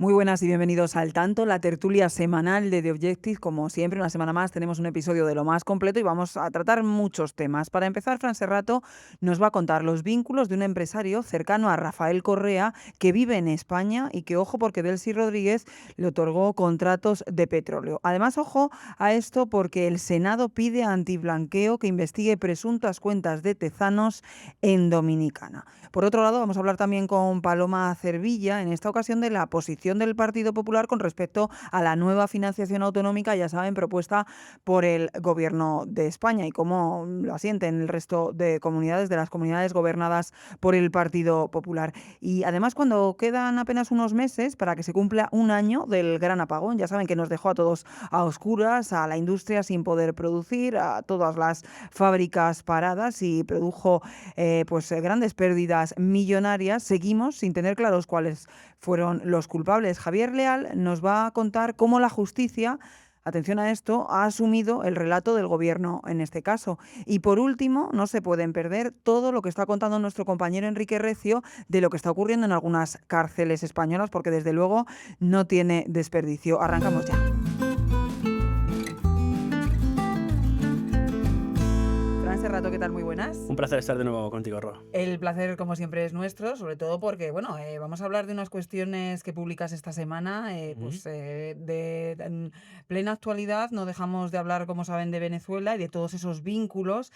Muy buenas y bienvenidos al Tanto, la tertulia semanal de The Objective. Como siempre, una semana más tenemos un episodio de lo más completo y vamos a tratar muchos temas. Para empezar, Fran Serrato nos va a contar los vínculos de un empresario cercano a Rafael Correa que vive en España y que, ojo, porque Delcy Rodríguez le otorgó contratos de petróleo. Además, ojo a esto porque el Senado pide a Antiblanqueo que investigue presuntas cuentas de Tezanos en Dominicana. Por otro lado, vamos a hablar también con Paloma Cervilla, en esta ocasión de la posición del Partido Popular con respecto a la nueva financiación autonómica, ya saben, propuesta por el Gobierno de España y cómo lo asienten el resto de comunidades, de las comunidades gobernadas por el Partido Popular. Y además, cuando quedan apenas unos meses para que se cumpla un año del gran apagón, ya saben que nos dejó a todos a oscuras, a la industria sin poder producir, a todas las fábricas paradas y produjo grandes pérdidas millonarias, seguimos sin tener claros cuáles fueron los culpables. Javier Leal nos va a contar cómo la justicia, atención a esto, ha asumido el relato del gobierno en este caso. Y por último, no se pueden perder todo lo que está contando nuestro compañero Enrique Recio de lo que está ocurriendo en algunas cárceles españolas, porque desde luego no tiene desperdicio. Arrancamos ya. Fran Serrato, ¿qué tal? Muy buenas. Un placer estar de nuevo contigo, Ro. El placer, como siempre, es nuestro, sobre todo porque, vamos a hablar de unas cuestiones que publicas esta semana, Ujú. en plena actualidad. No dejamos de hablar, como saben, de Venezuela y de todos esos vínculos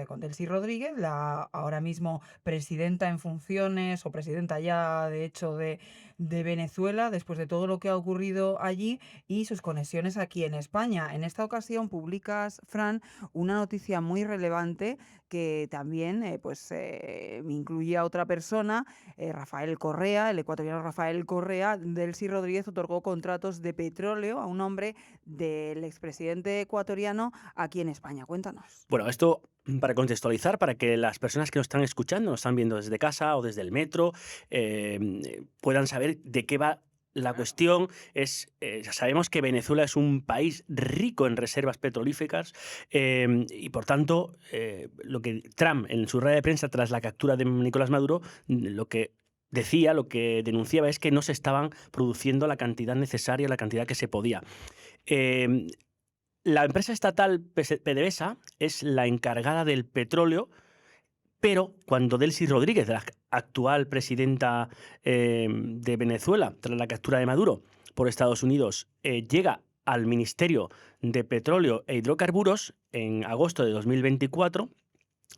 con Delcy Rodríguez, la ahora mismo presidenta en funciones o presidenta ya, de hecho, de Venezuela, después de todo lo que ha ocurrido allí y sus conexiones aquí en España. En esta ocasión publicas, Fran, una noticia muy relevante que también me incluye a otra persona, Rafael Correa, el ecuatoriano Rafael Correa. Delcy Rodríguez otorgó contratos de petróleo a un hombre del expresidente ecuatoriano aquí en España. Cuéntanos. Bueno, esto para contextualizar, para que las personas que nos están escuchando, nos están viendo desde casa o desde el metro, puedan saber de qué va la cuestión. Ya sabemos que Venezuela es un país rico en reservas petrolíferas y, por tanto, lo que Trump, en su rueda de prensa tras la captura de Nicolás Maduro, lo que decía, lo que denunciaba es que no se estaban produciendo la cantidad necesaria, la cantidad que se podía. Eh, La empresa estatal PDVSA es la encargada del petróleo, pero cuando Delcy Rodríguez, la actual presidenta de Venezuela, tras la captura de Maduro por Estados Unidos, llega al Ministerio de Petróleo e Hidrocarburos en agosto de 2024,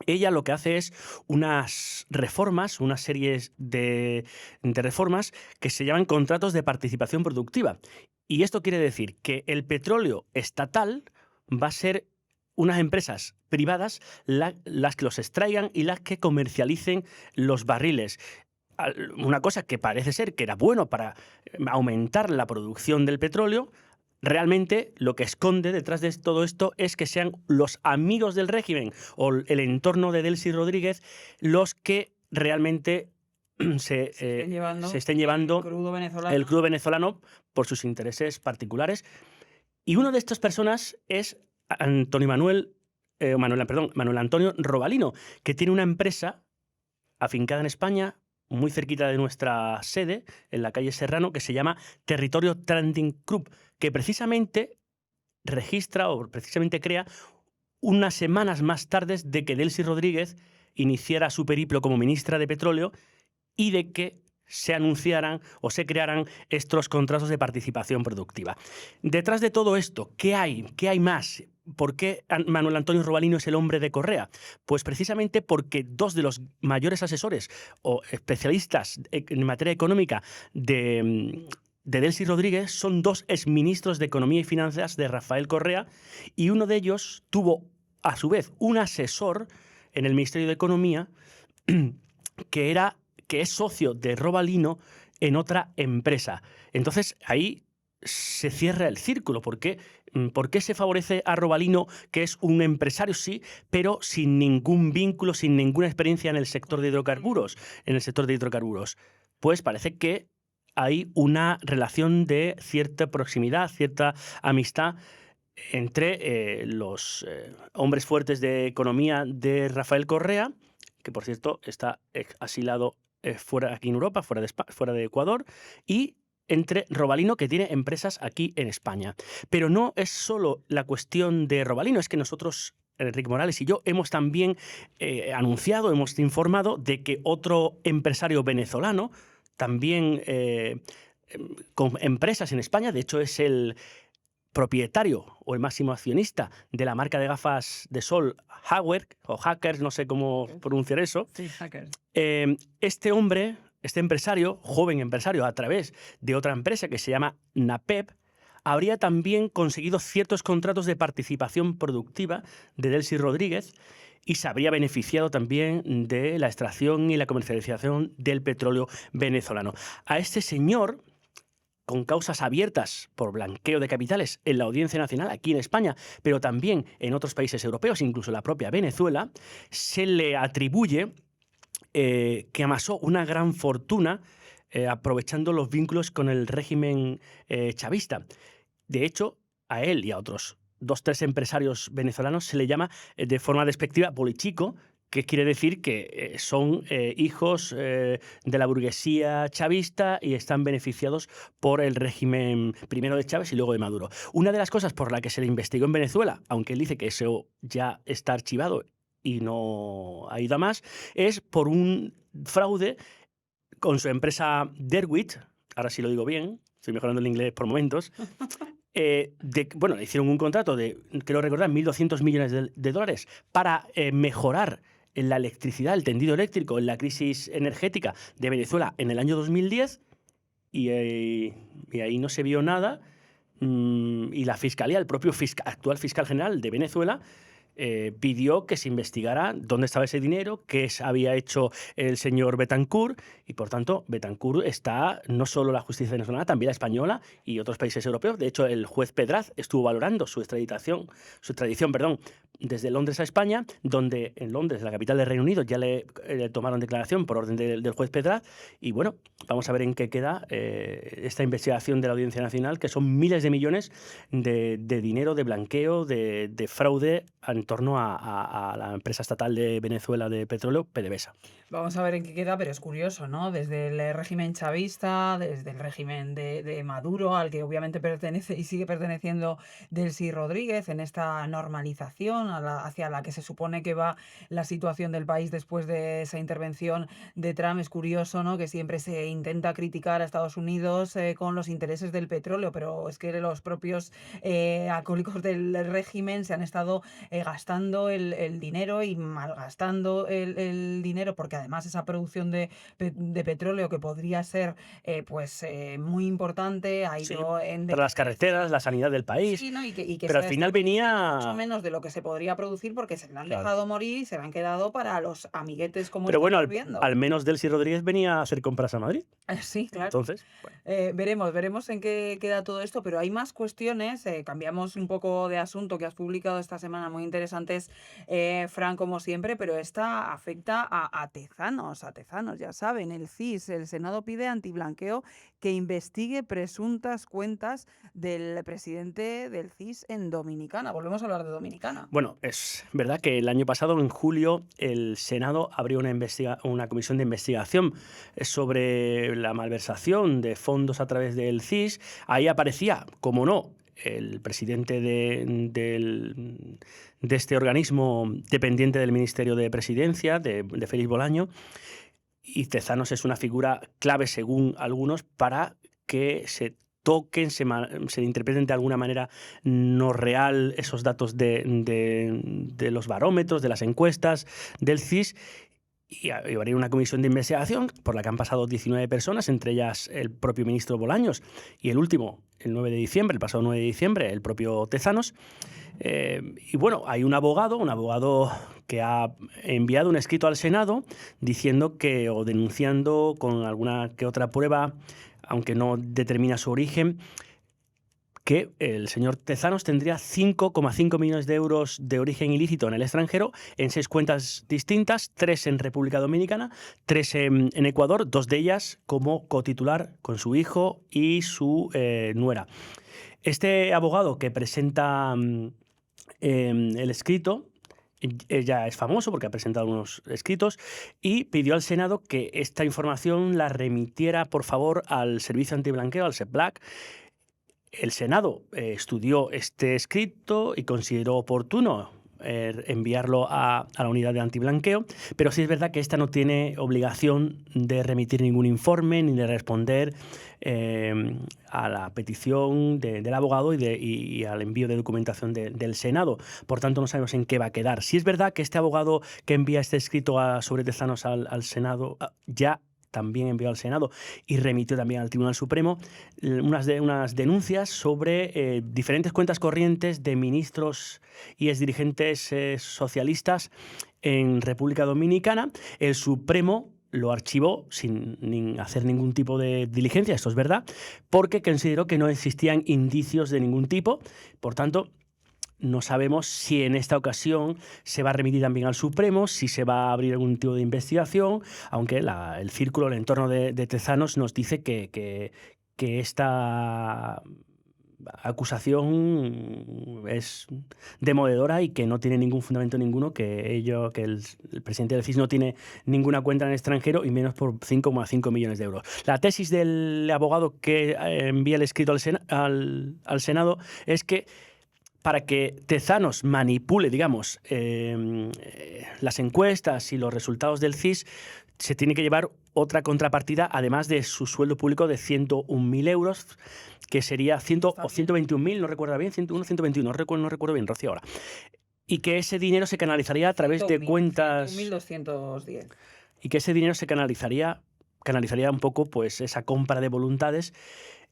ella lo que hace es unas reformas, unas series de reformas que se llaman contratos de participación productiva. Y esto quiere decir que el petróleo estatal va a ser unas empresas privadas las que los extraigan y las que comercialicen los barriles. Una cosa que parece ser que era bueno para aumentar la producción del petróleo. Realmente lo que esconde detrás de todo esto es que sean los amigos del régimen o el entorno de Delcy Rodríguez los que realmente se estén el llevando crudo venezolano. el crudo venezolano por sus intereses particulares. Y una de estas personas es Manuel Antonio Robalino, que tiene una empresa afincada en España, muy cerquita de nuestra sede, en la calle Serrano, que se llama Territorio Trading Group, que precisamente registra o precisamente crea unas semanas más tarde de que Delcy Rodríguez iniciara su periplo como ministra de Petróleo y de que se anunciaran o se crearan estos contratos de participación productiva. Detrás de todo esto, ¿qué hay? ¿Qué hay más? ¿Por qué Manuel Antonio Robalino es el hombre de Correa? Pues precisamente porque dos de los mayores asesores o especialistas en materia económica de Delcy Rodríguez son dos exministros de Economía y Finanzas de Rafael Correa, y uno de ellos tuvo, a su vez, un asesor en el Ministerio de Economía que es socio de Robalino en otra empresa. Entonces, ahí se cierra el círculo. ¿Por qué? ¿Por qué se favorece a Robalino, que es un empresario, sí, pero sin ningún vínculo, sin ninguna experiencia en el sector de hidrocarburos? Pues parece que hay una relación de cierta proximidad, cierta amistad entre los hombres fuertes de economía de Rafael Correa, que por cierto está asilado fuera aquí en Europa, fuera de Ecuador, y entre Robalino, que tiene empresas aquí en España. Pero no es solo la cuestión de Robalino, es que nosotros, Enrique Morales y yo, hemos también anunciado, hemos informado de que otro empresario venezolano, también con empresas en España, de hecho es el propietario o el máximo accionista de la marca de gafas de sol Hauer, o Hackers, no sé cómo pronunciar eso. Sí, Hackers. Este hombre, este empresario, joven empresario, a través de otra empresa que se llama Napep, habría también conseguido ciertos contratos de participación productiva de Delcy Rodríguez y se habría beneficiado también de la extracción y la comercialización del petróleo venezolano. A este señor, con causas abiertas por blanqueo de capitales en la Audiencia Nacional aquí en España, pero también en otros países europeos, incluso la propia Venezuela, se le atribuye que amasó una gran fortuna aprovechando los vínculos con el régimen chavista. De hecho, a él y a otros 2-3 empresarios venezolanos se le llama de forma despectiva bolichico, que quiere decir que son hijos de la burguesía chavista y están beneficiados por el régimen primero de Chávez y luego de Maduro. Una de las cosas por la que se le investigó en Venezuela, aunque él dice que eso ya está archivado y no ha ido a más, es por un fraude con su empresa Derwit, ahora sí lo digo bien, estoy mejorando el inglés por momentos. Bueno, le hicieron un contrato de, creo recordar, 1.200 millones de dólares para mejorar la electricidad, el tendido eléctrico en la crisis energética de Venezuela en el año 2010 y ahí no se vio nada. Y la Fiscalía, el propio actual fiscal general de Venezuela, pidió que se investigara dónde estaba ese dinero, qué había hecho el señor Betancourt, y por tanto Betancourt está no solo la justicia venezolana, también la española y otros países europeos. De hecho, el juez Pedraz estuvo valorando su extradición, desde Londres a España, donde en Londres, la capital del Reino Unido, ya le tomaron declaración por orden del juez Pedraz. Y bueno, vamos a ver en qué queda esta investigación de la Audiencia Nacional, que son miles de millones de dinero, de blanqueo, de fraude en torno a la empresa estatal de Venezuela de petróleo, PDVSA. Vamos a ver en qué queda, pero es curioso, ¿no? Desde el régimen chavista, desde el régimen de Maduro, al que obviamente pertenece y sigue perteneciendo Delcy Rodríguez, en esta normalización hacia la que se supone que va la situación del país después de esa intervención de Trump. Es curioso, ¿no? Que siempre se intenta criticar a Estados Unidos con los intereses del petróleo, pero es que los propios alcohólicos del régimen se han estado gastando el dinero y malgastando el dinero, porque además esa producción de petróleo, que podría ser muy importante, ha Sí, ido en para las carreteras, la sanidad del país. Sí, ¿no? Y que Pero al se ha final mucho venía... menos de lo que se podría producir, porque se le han Claro. dejado morir y se le han quedado para los amiguetes, como Pero bueno, estamos viendo. al menos Delcy Rodríguez venía a hacer compras a Madrid. Sí, claro. Entonces, bueno. Veremos en qué queda todo esto, pero hay más cuestiones. Cambiamos un poco de asunto que has publicado esta semana, muy interesantes, Fran, como siempre, pero esta afecta a Tezanos, ya saben, el CIS, el Senado pide antiblanqueo que investigue presuntas cuentas del presidente del CIS en Dominicana. Volvemos a hablar de Dominicana. Bueno, es verdad que el año pasado, en julio, el Senado abrió una comisión de investigación sobre la malversación de fondos a través del CIS. Ahí aparecía, como no, el presidente de este organismo dependiente del Ministerio de Presidencia, de Félix Bolaño, y Tezanos es una figura clave, según algunos, para que se toquen, se interpreten de alguna manera no real esos datos de los barómetros, de las encuestas del CIS. Y habría una comisión de investigación por la que han pasado 19 personas, entre ellas el propio ministro Bolaños y el último, el pasado 9 de diciembre, el propio Tezanos. Y bueno, hay un abogado que ha enviado un escrito al Senado diciendo o denunciando con alguna que otra prueba, aunque no determina su origen, que el señor Tezanos tendría 5,5 millones de euros de origen ilícito en el extranjero, en 6 cuentas distintas, 3 en República Dominicana, 3 en Ecuador, 2 de ellas como cotitular con su hijo y su nuera. Este abogado que presenta el escrito ya es famoso porque ha presentado unos escritos y pidió al Senado que esta información la remitiera, por favor, al Servicio Antiblanqueo, al SEPBLAC. El Senado estudió este escrito y consideró oportuno enviarlo a la unidad de antiblanqueo, pero sí es verdad que esta no tiene obligación de remitir ningún informe ni de responder a la petición del abogado y al envío de documentación del Senado. Por tanto, no sabemos en qué va a quedar. Sí es verdad que este abogado que envía este escrito sobre Tezanos al Senado ya también envió al Senado y remitió también al Tribunal Supremo unas denuncias sobre diferentes cuentas corrientes de ministros y exdirigentes socialistas en República Dominicana. El Supremo lo archivó sin hacer ningún tipo de diligencia, esto es verdad, porque consideró que no existían indicios de ningún tipo. Por tanto, no sabemos si en esta ocasión se va a remitir también al Supremo, si se va a abrir algún tipo de investigación, aunque el círculo, el entorno de Tezanos nos dice que esta acusación es demoledora y que no tiene ningún fundamento ninguno, que el presidente del CIS no tiene ninguna cuenta en el extranjero y menos por 5,5 millones de euros. La tesis del abogado que envía el escrito al Senado es que para que Tezanos manipule, digamos, las encuestas y los resultados del CIS, se tiene que llevar otra contrapartida, además de su sueldo público de 101.000 euros, que sería 100 o 121.000, no recuerdo bien, 101, 121, no recuerdo bien, Rocío, ahora. Y que ese dinero se canalizaría a través de cuentas... 1.210. Y que ese dinero se canalizaría un poco pues esa compra de voluntades.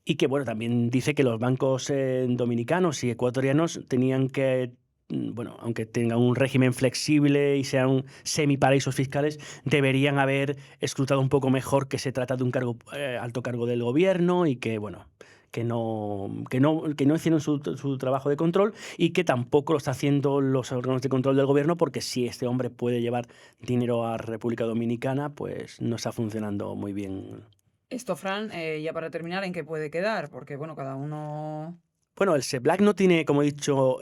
Y que, bueno, también dice que los bancos dominicanos y ecuatorianos tenían que, bueno, aunque tengan un régimen flexible y sean semiparaísos fiscales, deberían haber escrutado un poco mejor que se trata de un alto cargo del gobierno y que, bueno, que no hicieron su trabajo de control y que tampoco lo está haciendo los órganos de control del gobierno, porque si este hombre puede llevar dinero a República Dominicana, pues no está funcionando muy bien. Esto, Fran, ya para terminar, ¿en qué puede quedar? Porque, bueno, cada uno... Bueno, el SEPLAC no tiene, como he dicho,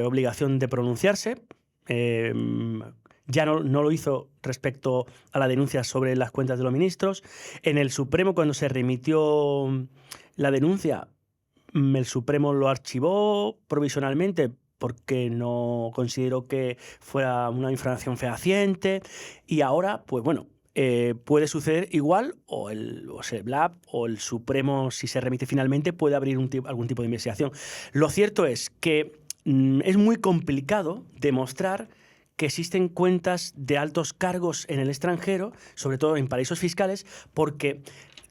obligación de pronunciarse. Ya no lo hizo respecto a la denuncia sobre las cuentas de los ministros. En el Supremo, cuando se remitió la denuncia, el Supremo lo archivó provisionalmente porque no consideró que fuera una información fehaciente. Y ahora, pues bueno, puede suceder igual, o el SEPLAC o el Supremo, si se remite finalmente, puede abrir algún tipo de investigación. Lo cierto es que es muy complicado demostrar que existen cuentas de altos cargos en el extranjero, sobre todo en paraísos fiscales, porque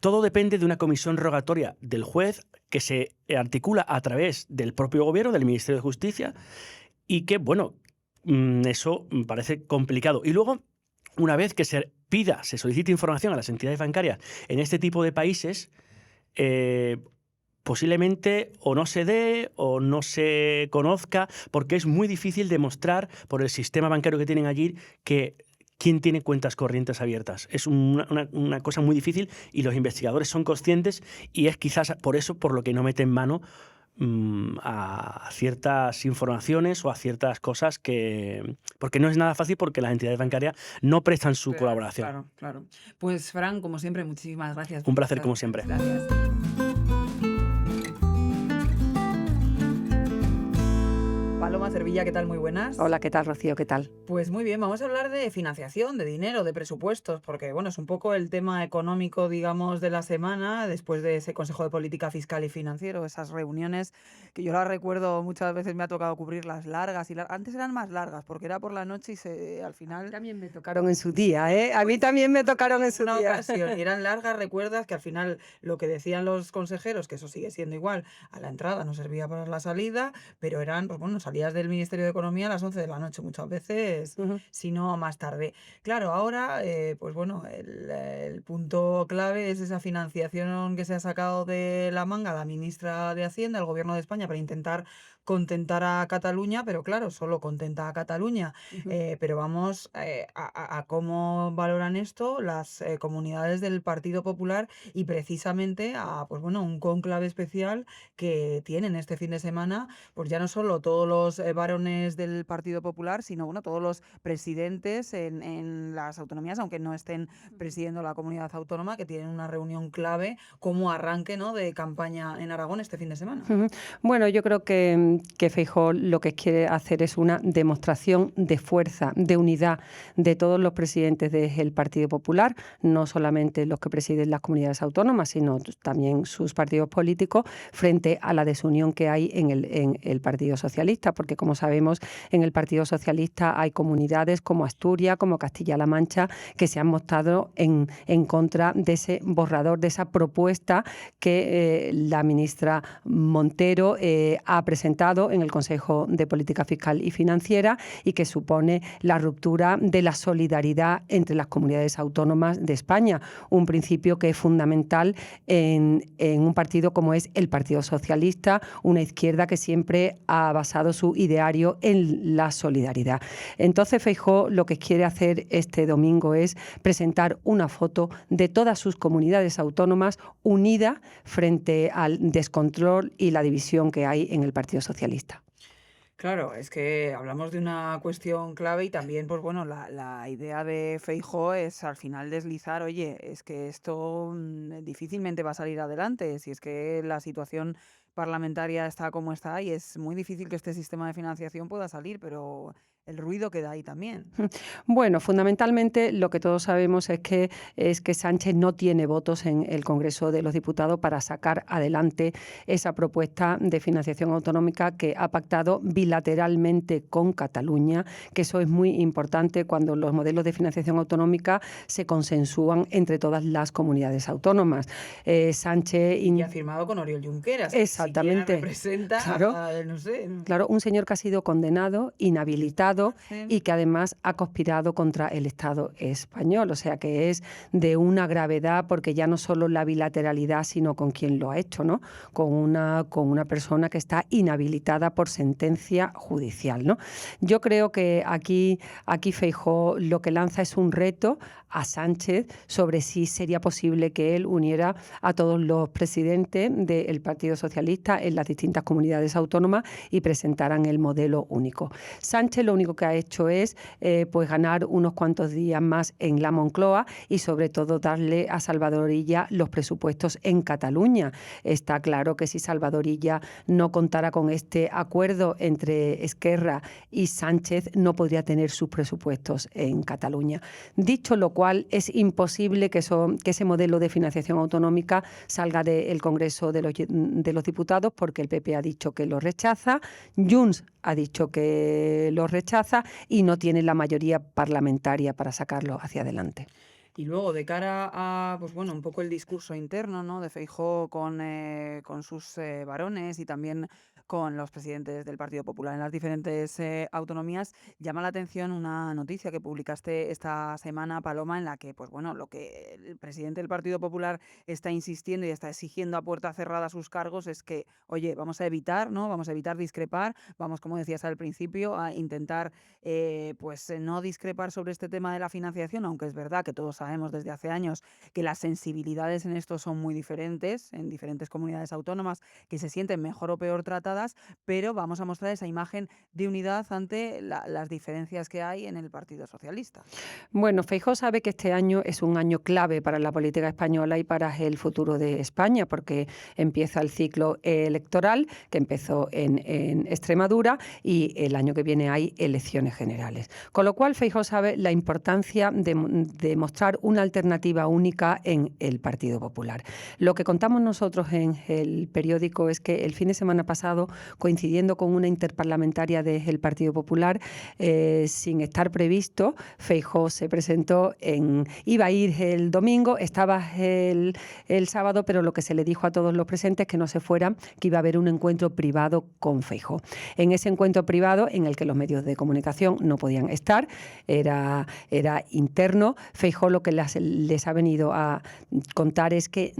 todo depende de una comisión rogatoria del juez que se articula a través del propio gobierno, del Ministerio de Justicia, y que, bueno, eso parece complicado. Y luego, una vez que se solicite información a las entidades bancarias en este tipo de países, posiblemente o no se dé o no se conozca, porque es muy difícil demostrar por el sistema bancario que tienen allí que quién tiene cuentas corrientes abiertas. Es una cosa muy difícil y los investigadores son conscientes, y es quizás por eso por lo que no meten mano a ciertas informaciones o a ciertas cosas porque no es nada fácil, porque las entidades bancarias no prestan su colaboración. Claro, claro. Pues, Fran, como siempre, muchísimas gracias. Un placer, como siempre. Gracias. Paloma Cervilla, ¿qué tal? Muy buenas. Hola, ¿qué tal, Rocío? ¿Qué tal? Pues muy bien, vamos a hablar de financiación, de dinero, de presupuestos, porque bueno, es un poco el tema económico, digamos, de la semana, después de ese Consejo de Política Fiscal y Financiero, esas reuniones que yo las recuerdo, muchas veces me ha tocado cubrirlas largas, antes eran más largas, porque era por la noche y al final... También me tocaron en su día, ¿eh? A mí también me tocaron en su Una día. ocasión, y eran largas, recuerdas que al final lo que decían los consejeros, que eso sigue siendo igual, a la entrada no servía para la salida, pero eran, pues bueno, salías del Ministerio de Economía a las 11 de la noche muchas veces, si no más tarde. Claro, ahora, pues bueno, el punto clave es esa financiación que se ha sacado de la manga la ministra de Hacienda, el Gobierno de España, para intentar contentar a Cataluña, pero claro, solo contenta a Cataluña. Pero vamos a cómo valoran esto las comunidades del Partido Popular, y precisamente a, pues bueno, un cónclave especial que tienen este fin de semana, pues ya no solo todos los varones del Partido Popular, sino bueno, todos los presidentes en las autonomías, aunque no estén presidiendo la comunidad autónoma, que tienen una reunión clave como arranque, ¿no?, de campaña en Aragón este fin de semana. Bueno, yo creo que Feijóo lo que quiere hacer es una demostración de fuerza, de unidad de todos los presidentes del Partido Popular, no solamente los que presiden las comunidades autónomas, sino también sus partidos políticos, frente a la desunión que hay en el Partido Socialista, porque como sabemos, en el Partido Socialista hay comunidades como Asturias, como Castilla-La Mancha, que se han mostrado en contra de ese borrador, de esa propuesta que la ministra Montero ha presentado en el Consejo de Política Fiscal y Financiera y que supone la ruptura de la solidaridad entre las comunidades autónomas de España, un principio que es fundamental en un partido como es el Partido Socialista, una izquierda que siempre ha basado su ideario en la solidaridad. Entonces Feijóo lo que quiere hacer este domingo es presentar una foto de todas sus comunidades autónomas unidas frente al descontrol y la división que hay en el Partido Socialista. Claro, es que hablamos de una cuestión clave y también, pues bueno, la idea de Feijóo es al final deslizar, oye, es que esto difícilmente va a salir adelante, si es que la situación parlamentaria está como está y es muy difícil que este sistema de financiación pueda salir, pero el ruido queda ahí también. Bueno, fundamentalmente lo que todos sabemos es que Sánchez no tiene votos en el Congreso de los Diputados para sacar adelante esa propuesta de financiación autonómica que ha pactado bilateralmente con Cataluña, que eso es muy importante cuando los modelos de financiación autonómica se consensúan entre todas las comunidades autónomas. Sánchez Y ha firmado con Oriol Junqueras, que exactamente, siquiera representa claro, no sé. claro, un señor que ha sido condenado, inhabilitado Sí. y que además ha conspirado contra el Estado español. O sea que es de una gravedad, porque ya no solo la bilateralidad, sino con quien lo ha hecho, ¿no? Con una persona que está inhabilitada por sentencia judicial, ¿no? Yo creo que aquí Feijóo lo que lanza es un reto a Sánchez sobre si sería posible que él uniera a todos los presidentes del Partido Socialista en las distintas comunidades autónomas y presentaran el modelo único. Sánchez lo único que ha hecho es pues ganar unos cuantos días más en la Moncloa y sobre todo darle a Salvador Illa los presupuestos en Cataluña. Está claro que si Salvador Illa no contara con este acuerdo entre Esquerra y Sánchez, no podría tener sus presupuestos en Cataluña. Dicho lo cual, es imposible que ese modelo de financiación autonómica salga del Congreso de los Diputados, porque el PP ha dicho que lo rechaza, Junts ha dicho que lo rechaza y no tiene la mayoría parlamentaria para sacarlo hacia adelante. Y luego, de cara a, pues bueno, un poco el discurso interno, ¿no?, de Feijóo con sus varones y también con los presidentes del Partido Popular en las diferentes autonomías, llama la atención una noticia que publicaste esta semana, Paloma, en la que, pues bueno, lo que el presidente del Partido Popular está insistiendo y está exigiendo a puerta cerrada a sus cargos es que, oye, vamos a evitar, ¿no?, vamos a evitar discrepar, vamos, como decías al principio, a intentar no discrepar sobre este tema de la financiación, aunque es verdad que todos sabemos desde hace años que las sensibilidades en esto son muy diferentes en diferentes comunidades autónomas, que se sienten mejor o peor tratadas, pero vamos a mostrar esa imagen de unidad ante las diferencias que hay en el Partido Socialista. Bueno, Feijóo sabe que este año es un año clave para la política española y para el futuro de España, porque empieza el ciclo electoral que empezó en Extremadura y el año que viene hay elecciones generales. Con lo cual, Feijóo sabe la importancia de mostrar una alternativa única en el Partido Popular. Lo que contamos nosotros en el periódico es que el fin de semana pasado, coincidiendo con una interparlamentaria del Partido Popular, sin estar previsto, Feijóo se presentó iba a ir el domingo, estaba el sábado, pero lo que se le dijo a todos los presentes que no se fueran, que iba a haber un encuentro privado con Feijóo. En ese encuentro privado, en el que los medios de comunicación no podían estar, era interno, Feijóo lo que les ha venido a contar es que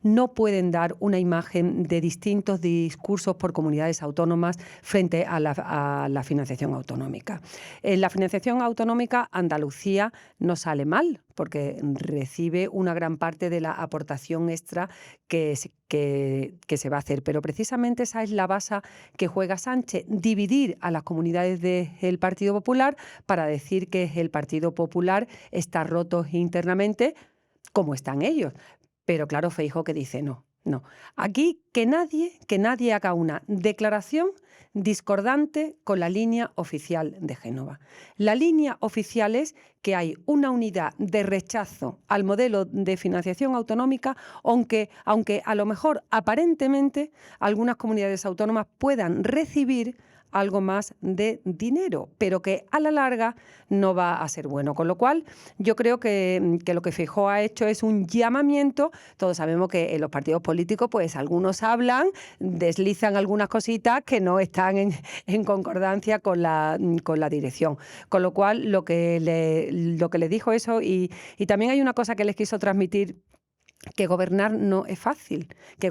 no pueden dar una imagen de distintos discursos por comunidades comunidades autónomas frente a la financiación autonómica. En la financiación autonómica, Andalucía no sale mal, porque recibe una gran parte de la aportación extra que se va a hacer. Pero precisamente esa es la base que juega Sánchez, dividir a las comunidades del Partido Popular para decir que el Partido Popular está roto internamente, como están ellos. Pero claro, Feijóo que dice no. Aquí que nadie haga una declaración discordante con la línea oficial de Génova. La línea oficial es que hay una unidad de rechazo al modelo de financiación autonómica, aunque a lo mejor aparentemente algunas comunidades autónomas puedan recibir algo más de dinero, pero que a la larga no va a ser bueno. Con lo cual, yo creo que lo que Feijóo ha hecho es un llamamiento. Todos sabemos que en los partidos políticos, pues algunos hablan, deslizan algunas cositas que no están en concordancia con la dirección. Con lo cual, lo que le dijo eso, y también hay una cosa que les quiso transmitir, que gobernar no es fácil, que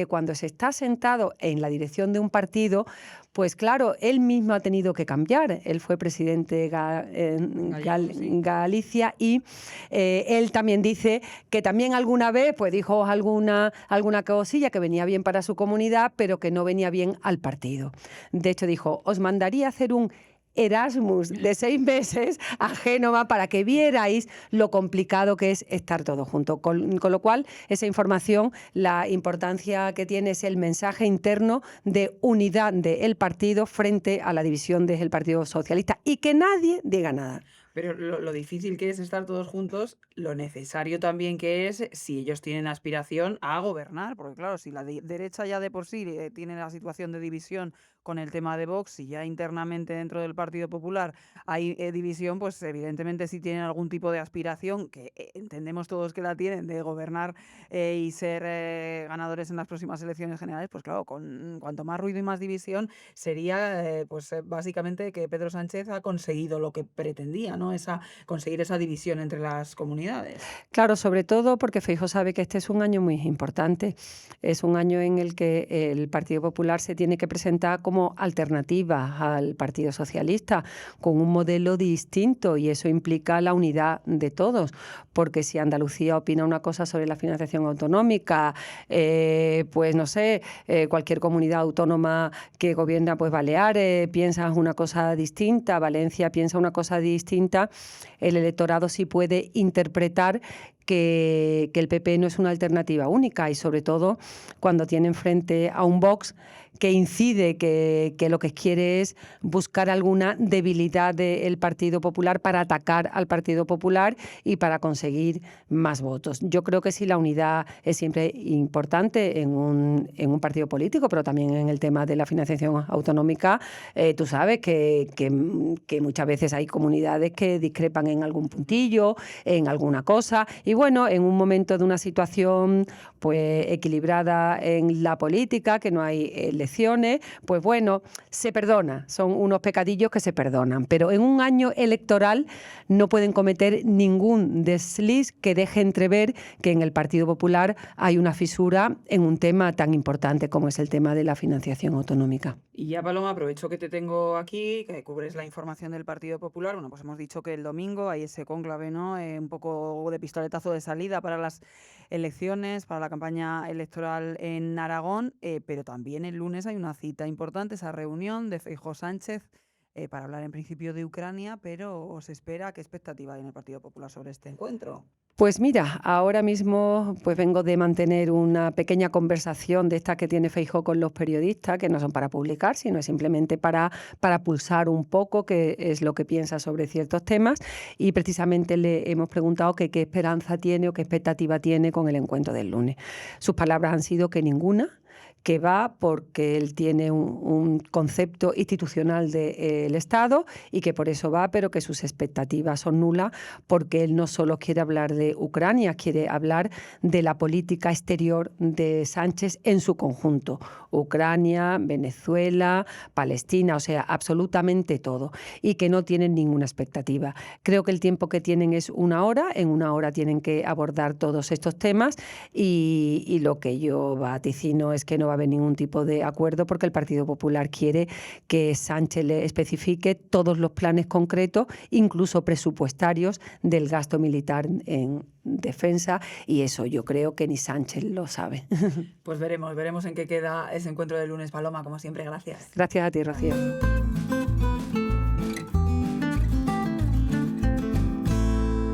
cuando se está sentado en la dirección de un partido, pues claro, él mismo ha tenido que cambiar. Él fue presidente en Galicia y él también dice que también alguna vez pues dijo alguna cosilla que venía bien para su comunidad, pero que no venía bien al partido. De hecho dijo, os mandaría a hacer un Erasmus de 6 meses a Génova para que vierais lo complicado que es estar todos juntos. Con lo cual, esa información, la importancia que tiene es el mensaje interno de unidad del partido frente a la división del Partido Socialista y que nadie diga nada. Pero lo difícil que es estar todos juntos, lo necesario también que es si ellos tienen aspiración a gobernar, porque claro, si la derecha ya de por sí tiene la situación de división con el tema de Vox y ya internamente dentro del Partido Popular hay división, pues evidentemente si tienen algún tipo de aspiración, que entendemos todos que la tienen, de gobernar y ser ganadores en las próximas elecciones generales, pues claro, con cuanto más ruido y más división sería básicamente que Pedro Sánchez ha conseguido lo que pretendía, ¿no? Conseguir esa división entre las comunidades. Claro, sobre todo porque Feijóo sabe que este es un año muy importante. Es un año en el que el Partido Popular se tiene que presentar como alternativa al Partido Socialista, con un modelo distinto, y eso implica la unidad de todos, porque si Andalucía opina una cosa sobre la financiación autonómica, pues no sé, cualquier comunidad autónoma que gobierna, pues Baleares, piensa una cosa distinta, Valencia piensa una cosa distinta, el electorado sí puede interpretar que el PP no es una alternativa única, y sobre todo cuando tienen frente a un Vox que incide, que lo que quiere es buscar alguna debilidad del Partido Popular para atacar al Partido Popular y para conseguir más votos. Yo creo que sí, la unidad es siempre importante en un partido político, pero también en el tema de la financiación autonómica. Tú sabes que muchas veces hay comunidades que discrepan en algún puntillo, en alguna cosa, y bueno, en un momento de una situación pues equilibrada en la política, que no hay elecciones, pues bueno, se perdona, son unos pecadillos que se perdonan, pero en un año electoral no pueden cometer ningún desliz que deje entrever que en el Partido Popular hay una fisura en un tema tan importante como es el tema de la financiación autonómica. Y ya, Paloma, aprovecho que te tengo aquí, que cubres la información del Partido Popular. Bueno, pues hemos dicho que el domingo hay ese cónclave, ¿no? Un poco de pistoletazo de salida para las elecciones, para la campaña electoral en Aragón, pero también el lunes hay una cita importante, esa reunión de Feijóo Sánchez para hablar en principio de Ucrania, pero os espera, ¿qué expectativa hay en el Partido Popular sobre este encuentro? Pues mira, ahora mismo pues vengo de mantener una pequeña conversación de esta que tiene Feijóo con los periodistas, que no son para publicar, sino es simplemente para pulsar un poco qué es lo que piensa sobre ciertos temas, y precisamente le hemos preguntado que qué esperanza tiene o qué expectativa tiene con el encuentro del lunes. Sus palabras han sido que ninguna, que va porque él tiene un concepto institucional del Estado y que por eso va, pero que sus expectativas son nulas, porque él no solo quiere hablar de Ucrania, quiere hablar de la política exterior de Sánchez en su conjunto. Ucrania, Venezuela, Palestina, o sea, absolutamente todo, y que no tienen ninguna expectativa. Creo que el tiempo que tienen es 1 hora, en 1 hora tienen que abordar todos estos temas, y lo que yo vaticino es que no va va a haber ningún tipo de acuerdo porque el Partido Popular quiere que Sánchez le especifique todos los planes concretos, incluso presupuestarios, del gasto militar en defensa, y eso yo creo que ni Sánchez lo sabe. Pues veremos en qué queda ese encuentro del lunes, Paloma, como siempre, gracias. Gracias a ti, Rocío.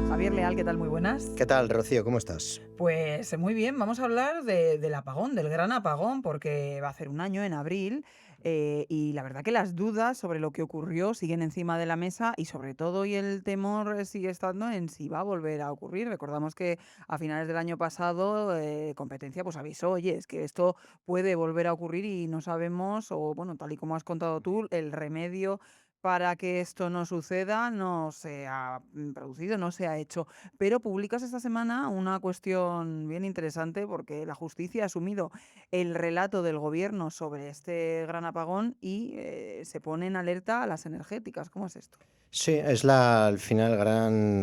Javier Leal, ¿qué tal? Muy buenas. ¿Qué tal, Rocío? ¿Cómo estás? Pues muy bien, vamos a hablar del apagón, del gran apagón, porque va a hacer un año en abril. Y la verdad que las dudas sobre lo que ocurrió siguen encima de la mesa y sobre todo y el temor sigue estando en si va a volver a ocurrir. Recordamos que a finales del año pasado Competencia pues avisó, oye, es que esto puede volver a ocurrir y no sabemos, o bueno, tal y como has contado tú, el remedio para que esto no suceda no se ha producido, no se ha hecho. Pero publicas esta semana una cuestión bien interesante porque la justicia ha asumido el relato del gobierno sobre este gran apagón y se pone en alerta a las energéticas. ¿Cómo es esto? Sí, al final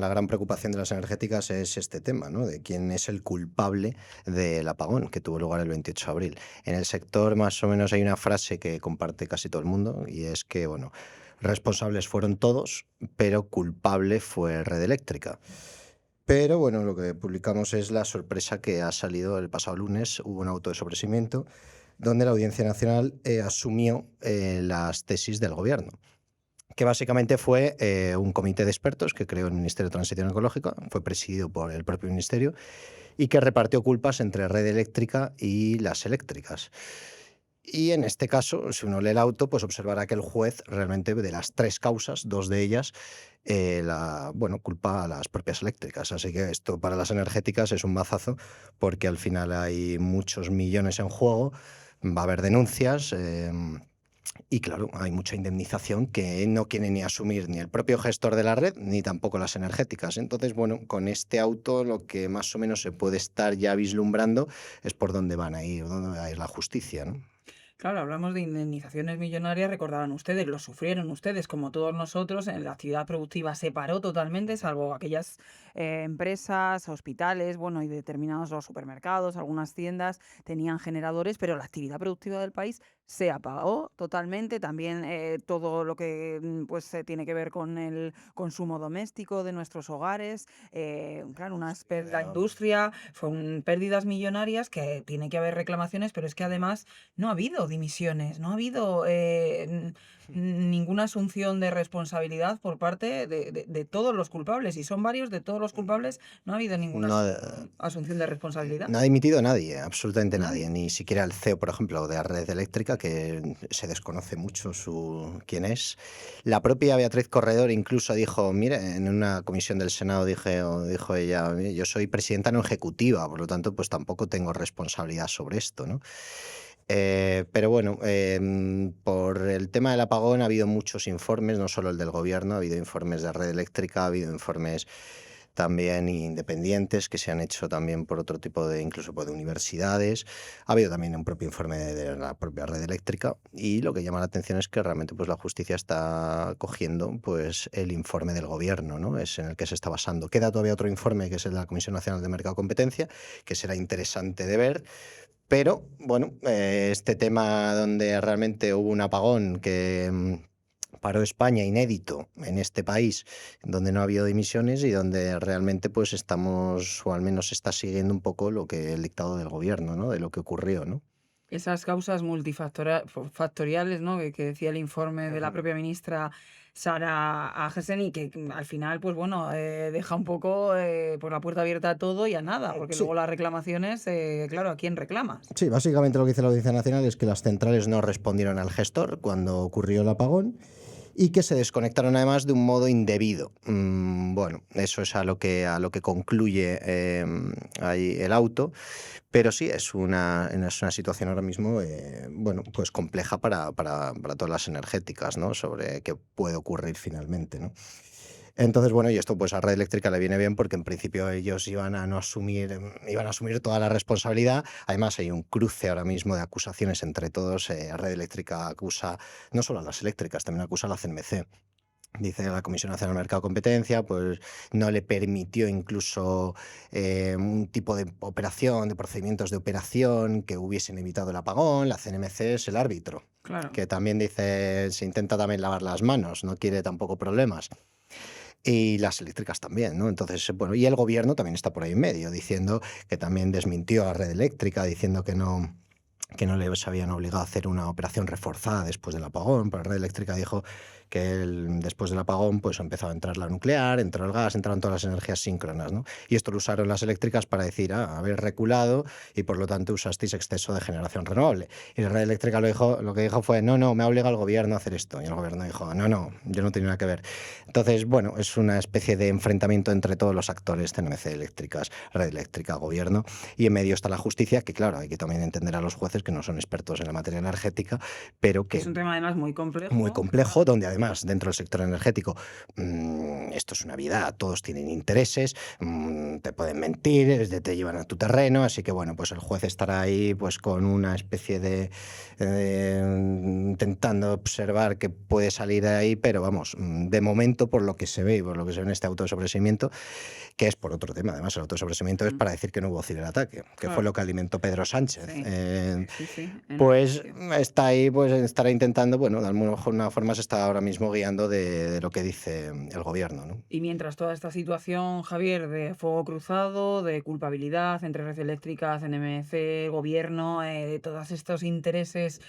la gran preocupación de las energéticas es este tema, ¿no? De quién es el culpable del apagón que tuvo lugar el 28 de abril. En el sector más o menos hay una frase que comparte casi todo el mundo y es que, bueno, responsables fueron todos, pero culpable fue Red Eléctrica. Pero bueno, lo que publicamos es la sorpresa que ha salido el pasado lunes. Hubo un auto de sobreseimiento donde la Audiencia Nacional asumió las tesis del gobierno, que básicamente fue un comité de expertos que creó el Ministerio de Transición Ecológica, fue presidido por el propio ministerio y que repartió culpas entre Red Eléctrica y las eléctricas. Y en este caso, si uno lee el auto, pues observará que el juez realmente de las tres causas, dos de ellas, culpa a las propias eléctricas. Así que esto para las energéticas es un mazazo porque al final hay muchos millones en juego, va a haber denuncias y claro, hay mucha indemnización que no quiere ni asumir ni el propio gestor de la red ni tampoco las energéticas. Entonces, bueno, con este auto lo que más o menos se puede estar ya vislumbrando es por dónde van a ir, dónde va a ir la justicia, ¿no? Claro, hablamos de indemnizaciones millonarias, recordarán ustedes, lo sufrieron ustedes como todos nosotros, en la actividad productiva se paró totalmente, salvo aquellas empresas, hospitales, bueno, y determinados los supermercados, algunas tiendas tenían generadores, pero la actividad productiva del país se apagó totalmente, también todo lo que pues tiene que ver con el consumo doméstico de nuestros hogares, claro, la industria, fueron pérdidas millonarias que tiene que haber reclamaciones, pero es que además no ha habido dimisiones, no ha habido ninguna asunción de responsabilidad por parte de todos los culpables, y son varios, de todos los culpables, no ha habido ninguna asunción de responsabilidad. No ha dimitido nadie, absolutamente nadie, ni siquiera el CEO, por ejemplo, de la Red Eléctrica, que se desconoce mucho quién es. La propia Beatriz Corredor incluso dijo, mire, en una comisión del Senado dijo ella, yo soy presidenta no ejecutiva, por lo tanto, pues tampoco tengo responsabilidad sobre esto, ¿no? Pero bueno, por el tema del apagón ha habido muchos informes, no solo el del gobierno, ha habido informes de Red Eléctrica, ha habido informes también independientes que se han hecho también por otro tipo de, incluso por de universidades. Ha habido también un propio informe de la propia Red Eléctrica y lo que llama la atención es que realmente pues la justicia está cogiendo pues el informe del gobierno, ¿no? Es en el que se está basando. Queda todavía otro informe que es el de la Comisión Nacional de Mercado y Competencia, que será interesante de ver. Pero, bueno, este tema donde realmente hubo un apagón que paró España inédito en este país, donde no ha habido emisiones y donde realmente pues estamos, o al menos está siguiendo un poco lo que el dictado del gobierno, ¿no? De lo que ocurrió, ¿no? Esas causas multifactoriales, ¿no? que decía el informe de la propia ministra Sara Agesen y que al final, pues bueno, deja un poco pues la puerta abierta a todo y a nada, porque Sí. luego las reclamaciones, claro, ¿a quién reclamas? Sí, básicamente lo que dice la Audiencia Nacional es que las centrales no respondieron al gestor cuando ocurrió el apagón y que se desconectaron además de un modo indebido. Bueno, eso es a lo que concluye ahí el auto, pero sí es una situación ahora mismo bueno, pues compleja para todas las energéticas, ¿no? Sobre qué puede ocurrir finalmente, ¿no? Entonces, bueno, y esto pues a Red Eléctrica le viene bien porque en principio ellos iban a asumir toda la responsabilidad. Además, hay un cruce ahora mismo de acusaciones entre todos. Red Eléctrica acusa no solo a las eléctricas, también acusa a la CNMC Dice la Comisión Nacional del Mercado y Competencia, pues no le permitió incluso un tipo de operación, de procedimientos de operación que hubiesen evitado el apagón. La CNMC es el árbitro, Claro. que también dice, se intenta también lavar las manos, no quiere tampoco problemas. Y las eléctricas también, ¿no? Entonces, bueno, y el gobierno también está por ahí en medio, diciendo que también desmintió a la red eléctrica, diciendo que no les habían obligado a hacer una operación reforzada después del apagón. Pero la red eléctrica dijo que después del apagón pues empezó a entrar la nuclear, entró el gas, entraron todas las energías síncronas, ¿no? Y esto lo usaron las eléctricas para decir, habéis reculado y por lo tanto usasteis exceso de generación renovable. Y la red eléctrica lo que dijo fue, no, me ha obligado el gobierno a hacer esto. Y el gobierno dijo, no, yo no tengo nada que ver. Entonces, bueno, es una especie de enfrentamiento entre todos los actores, CNMC eléctricas, red eléctrica, gobierno, y en medio está la justicia, que claro, hay que también entender a los jueces que no son expertos en la materia energética, pero Que es que un tema además muy muy complejo. complejo, donde además dentro del sector energético esto es una vida, todos tienen intereses, te pueden mentir, te llevan a tu terreno, así que bueno, pues el juez estará ahí pues con una especie de intentando observar qué puede salir de ahí, pero vamos, de momento por lo que se ve y por lo que se ve en este autosobreseimiento, que es por otro tema, además el autosobreseimiento es Mm, para decir que no hubo ciberataque, que fue Claro, lo que alimentó Pedro Sánchez. sí, sí, en un Pues inicio. está ahí, pues estará intentando, bueno, de alguna forma se está ahora mismo guiando de lo que dice el gobierno, ¿no? Y mientras toda esta situación, Javier, de fuego cruzado, de culpabilidad entre red eléctrica, CNMC, gobierno, de todos estos intereses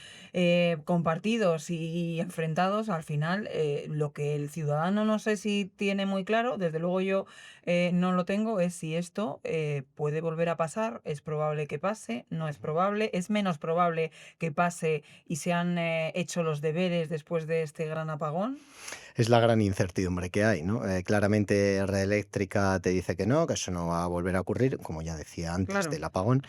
compartidos y enfrentados, al final lo que el ciudadano no sé si tiene muy claro, desde luego yo no lo tengo, es si esto puede volver a pasar, es probable que pase, no es probable, es menos probable que pase y se han hecho los deberes después de este gran apagón. Es la gran incertidumbre que hay, ¿no? Claramente Red Eléctrica te dice que eso no va a volver a ocurrir, como ya decía antes Claro. del apagón.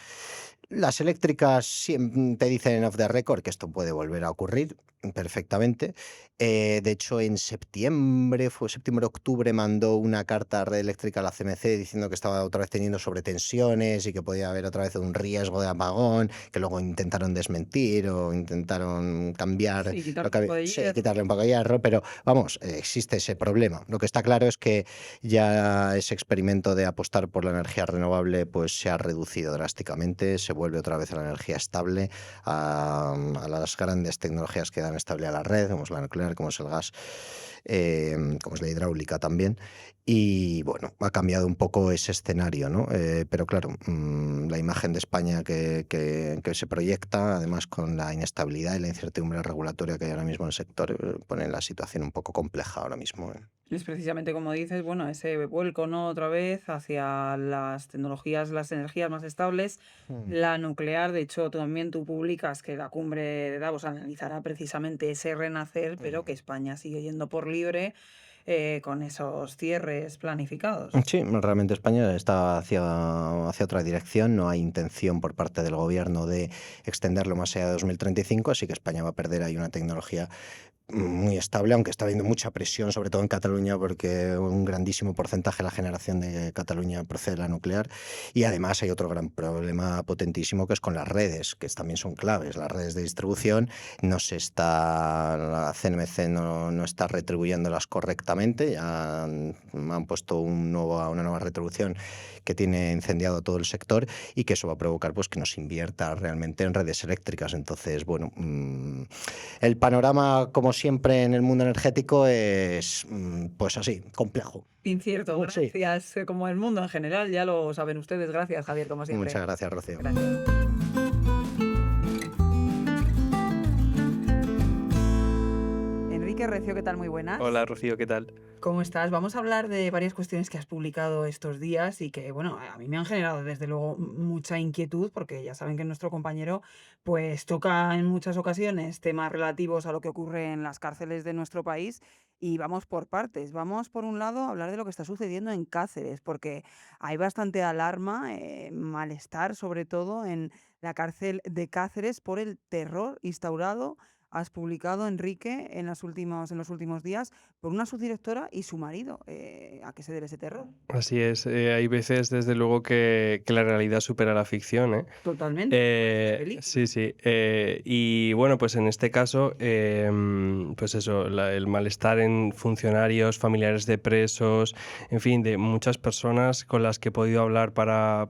Las eléctricas te dicen off the record que esto puede volver a ocurrir perfectamente. De hecho, en septiembre, octubre, mandó una carta a Red Eléctrica a la CMC diciendo que estaba otra vez teniendo sobretensiones y que podía haber otra vez un riesgo de apagón, que luego intentaron desmentir o intentaron cambiar Sí, quitar lo un que poco de sí, hierro. quitarle un poco de hierro, pero vamos, existe ese problema. Lo que está claro es que ya ese experimento de apostar por la energía renovable pues se ha reducido drásticamente, se vuelve otra vez a la energía estable, a las grandes tecnologías que dan estabilidad a la red, como es la nuclear, como es el gas, como es la hidráulica también. Y bueno, ha cambiado un poco ese escenario, ¿no? Pero claro, la imagen de España que se proyecta, además con la inestabilidad y la incertidumbre regulatoria que hay ahora mismo en el sector, pone la situación un poco compleja ahora mismo, ¿eh? Es precisamente como dices, bueno, ese vuelco, ¿no? Otra vez hacia las tecnologías, las energías más estables, Mm. la nuclear. De hecho, también tú publicas que la cumbre de Davos analizará precisamente ese renacer, pero que España sigue yendo por libre con esos cierres planificados. Sí, realmente España está hacia otra dirección. No hay intención por parte del gobierno de extenderlo más allá de 2035, así que España va a perder ahí una tecnología muy estable, aunque está habiendo mucha presión, sobre todo en Cataluña, porque un grandísimo porcentaje de la generación de Cataluña procede de la nuclear. Y además hay otro gran problema potentísimo que es con las redes, que también son claves. Las redes de distribución la CNMC no está retribuyéndolas correctamente. Ya han puesto una nueva retribución que tiene incendiado todo el sector y que eso va a provocar pues que no se invierta realmente en redes eléctricas. Entonces, bueno, el panorama, como siempre en el mundo energético, es pues así, complejo. Incierto, Sí. gracias. Como el mundo en general, ya lo saben ustedes. Gracias, Javier, como siempre. Muchas gracias, Rocío. Gracias. Enrique Recio, ¿qué tal? Muy buenas. Hola Rocío, ¿qué tal? ¿Cómo estás? Vamos a hablar de varias cuestiones que has publicado estos días y que, bueno, a mí me han generado desde luego mucha inquietud porque ya saben que nuestro compañero pues toca en muchas ocasiones temas relativos a lo que ocurre en las cárceles de nuestro país y vamos por partes. Vamos por un lado a hablar de lo que está sucediendo en Cáceres porque hay bastante alarma, malestar sobre todo en la cárcel de Cáceres por el terror instaurado has publicado, Enrique, en los últimos días, por una subdirectora y su marido. ¿A qué se debe ese terror? Así es, hay veces, desde luego, que la realidad supera la ficción, ¿eh? Totalmente, como película. Sí, sí. Y bueno, pues en este caso, pues eso, el malestar en funcionarios, familiares de presos, en fin, de muchas personas con las que he podido hablar para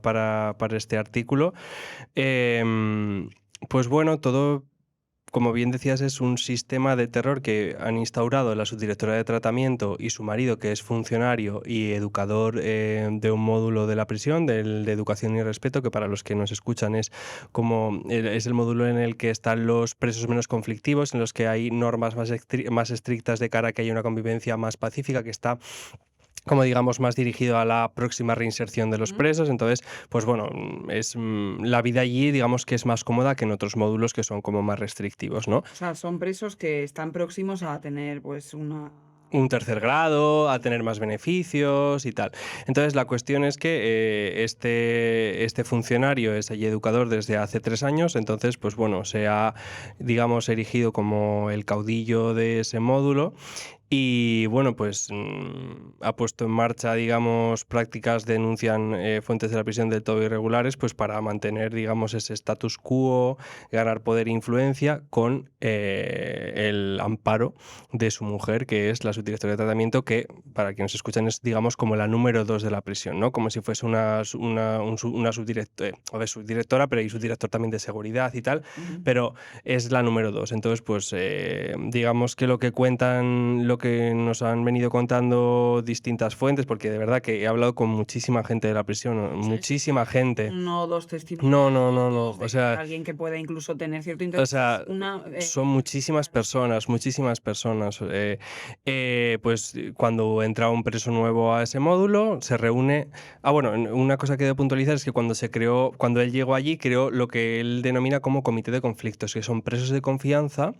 este artículo. Pues bueno, todo, como bien decías, es un sistema de terror que han instaurado la subdirectora de tratamiento y su marido, que es funcionario y educador de un módulo de la prisión, de educación y respeto, que para los que nos escuchan es el módulo en el que están los presos menos conflictivos, en los que hay normas más estrictas de cara a que haya una convivencia más pacífica, que está, como digamos, más dirigido a la próxima reinserción de los presos. Entonces, pues bueno, la vida allí, digamos, que es más cómoda que en otros módulos que son como más restrictivos, ¿no? O sea, son presos que están próximos a tener pues Un tercer grado, a tener más beneficios y tal. Entonces, la cuestión es que este funcionario es allí educador desde hace 3 años, entonces, pues bueno, se ha, digamos, erigido como el caudillo de ese módulo. Y bueno, pues ha puesto en marcha, digamos, prácticas, denuncian fuentes de la prisión, del todo irregulares, pues para mantener, digamos, ese status quo, ganar poder e influencia con el amparo de su mujer, que es la subdirectora de tratamiento, que, para quienes escuchan, es, digamos, como la número 2 de la prisión, ¿no? Como si fuese una subdirectora, pero hay subdirector también de seguridad y tal, pero es la número 2. Entonces, pues digamos que lo que cuentan, lo que nos han venido contando distintas fuentes, porque de verdad que he hablado con muchísima gente de la prisión, muchísima gente. No o dos testimonios. No. O sea, alguien que pueda incluso tener cierto interés. o sea, son muchísimas personas. Pues cuando entra un preso nuevo a ese módulo, se reúne. Bueno, una cosa que debo puntualizar es que cuando él llegó allí, creó lo que él denomina como comité de conflictos, que son presos de confianza,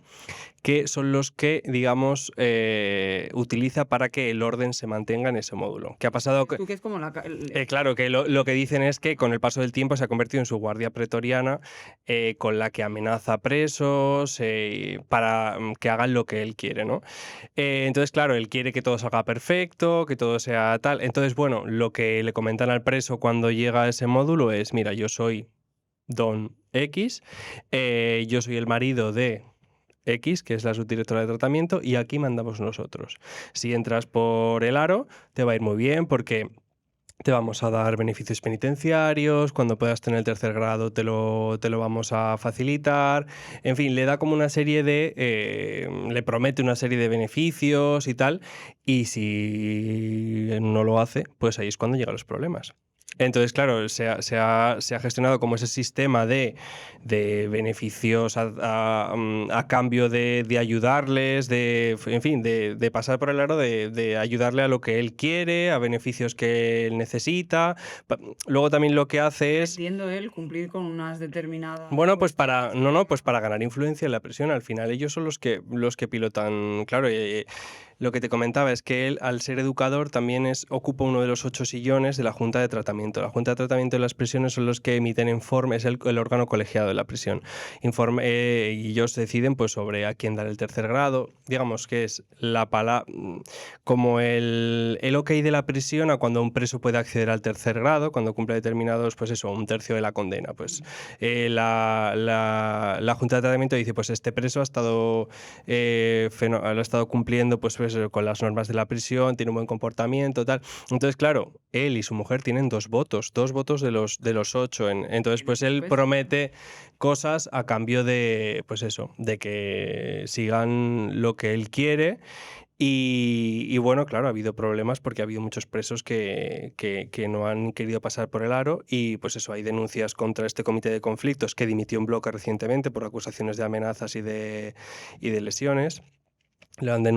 que son los que, digamos, utiliza para que el orden se mantenga en ese módulo. ¿Qué ha pasado? Tú que es como Claro, que lo que dicen es que con el paso del tiempo se ha convertido en su guardia pretoriana, con la que amenaza a presos para que hagan lo que él quiere, ¿no? Entonces, claro, él quiere que todo salga perfecto, que todo sea tal. Entonces, bueno, lo que le comentan al preso cuando llega a ese módulo es: mira, yo soy Don X, yo soy el marido de X, que es la subdirectora de tratamiento, y aquí mandamos nosotros. Si entras por el aro, te va a ir muy bien porque te vamos a dar beneficios penitenciarios, cuando puedas tener el tercer grado te lo vamos a facilitar. En fin, le da como una serie le promete una serie de beneficios y tal, y si no lo hace, pues ahí es cuando llegan los problemas. Entonces, claro, se ha gestionado como ese sistema de beneficios a cambio de ayudarles, en fin, de pasar por el aro, de ayudarle a lo que él quiere, a beneficios que él necesita. Luego también lo que hace es... Entiendo él cumplir con unas determinadas... Bueno, pues para ganar influencia en la prisión. Al final ellos son los que pilotan, claro. Lo que te comentaba es que él, al ser educador, también ocupa uno de los 8 sillones de la Junta de Tratamiento. La Junta de Tratamiento de las prisiones son los que emiten informes, es el órgano colegiado de la prisión. Y ellos deciden pues sobre a quién dar el tercer grado. Digamos que es la palabra, como el ok de la prisión a cuando un preso puede acceder al tercer grado, cuando cumple determinados, pues eso, 1/3 de la condena. Pues la Junta de Tratamiento dice, pues este preso ha estado cumpliendo pues con las normas de la prisión, tiene un buen comportamiento, tal. Entonces, claro, él y su mujer tienen 2 votos de los 8. Entonces, pues él promete cosas a cambio de, pues eso, de que sigan lo que él quiere. Y bueno, claro, ha habido problemas porque ha habido muchos presos que no han querido pasar por el aro, y pues eso, hay denuncias contra este comité de conflictos, que dimitió un bloque recientemente por acusaciones de amenazas y de lesiones.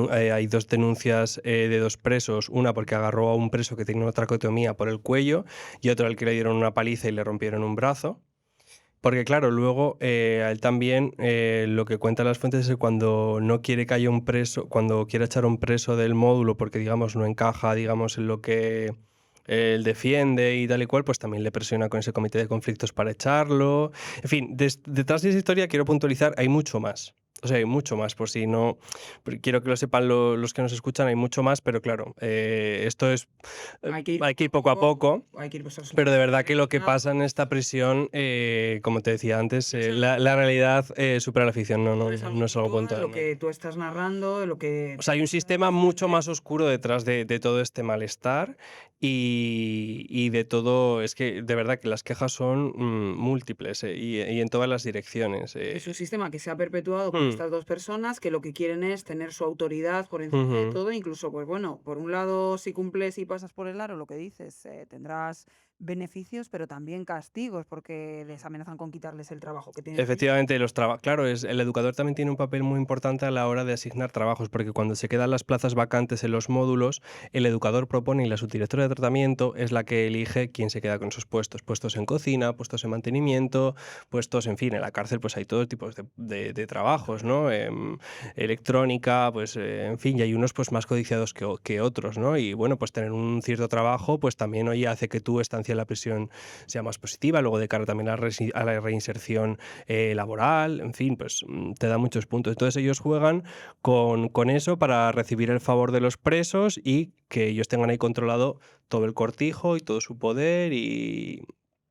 Hay 2 denuncias de 2 presos, una porque agarró a un preso que tenía una tracotomía por el cuello, y otro al que le dieron una paliza y le rompieron un brazo. Porque claro, luego a él también lo que cuentan las fuentes es que cuando no quiere que haya un preso, cuando quiere echar a un preso del módulo porque, digamos, no encaja, digamos, en lo que él defiende y tal y cual, pues también le presiona con ese comité de conflictos para echarlo. En fin, detrás de esa historia quiero puntualizar, hay mucho más. O sea, hay mucho más, por si no... Quiero que lo sepan los que nos escuchan, hay mucho más, pero claro, esto es... hay que ir poco a poco. hay que ir pues, Pero de verdad que lo que pasa en esta prisión, como te decía antes, la realidad supera la ficción, no es algo lo contado. que tú estás narrando, lo que... O sea, hay un sistema mucho más oscuro detrás de todo este malestar y de todo. Es que de verdad que las quejas son múltiples y en todas las direcciones. Es un sistema que se ha perpetuado con estas dos personas que lo que quieren es tener su autoridad por encima de todo, incluso, pues bueno, por un lado, si cumples y pasas por el aro, lo que dices, tendrás beneficios, pero también castigos, porque les amenazan con quitarles el trabajo que tienen. Efectivamente, claro, el educador también tiene un papel muy importante a la hora de asignar trabajos, porque cuando se quedan las plazas vacantes en los módulos, el educador propone y la subdirectora de tratamiento es la que elige quién se queda con esos puestos. Puestos en cocina, puestos en mantenimiento, puestos, en fin, en la cárcel pues hay todo tipo de trabajos, ¿no? Electrónica, pues en fin, y hay unos pues más codiciados que otros, ¿no? Y bueno, pues tener un cierto trabajo pues también, oye, hace que tu estancia en la prisión sea más positiva, luego de cara también a la reinserción laboral, en fin, pues te da muchos puntos. Entonces ellos juegan con eso para recibir el favor de los presos y que ellos tengan ahí controlado todo el cortijo y todo su poder y...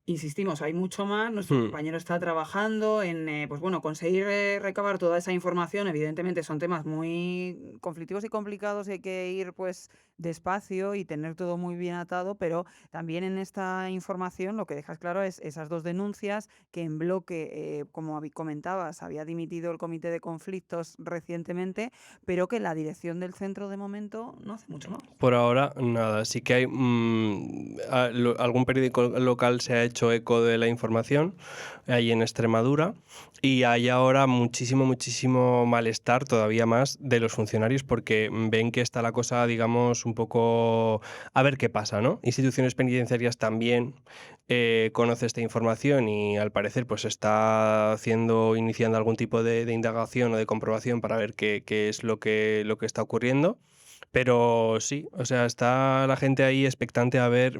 Insistimos, hay mucho más. Nuestro compañero está trabajando en pues bueno, conseguir recabar toda esa información. Evidentemente son temas muy conflictivos y complicados y hay que ir pues despacio y tener todo muy bien atado, pero también en esta información lo que dejas claro es esas dos denuncias que en bloque, como comentabas, había dimitido el comité de conflictos recientemente, pero que la dirección del centro de momento no hace mucho más. Por ahora, nada. Sí que hay algún periódico local se ha hecho eco de la información ahí en Extremadura y hay ahora muchísimo malestar, todavía más, de los funcionarios porque ven que está la cosa, digamos, un poco a ver qué pasa, ¿no? Instituciones penitenciarias también conoce esta información y al parecer pues está iniciando algún tipo de indagación o de comprobación para ver qué es lo que está ocurriendo. Pero sí, o sea, está la gente ahí expectante a ver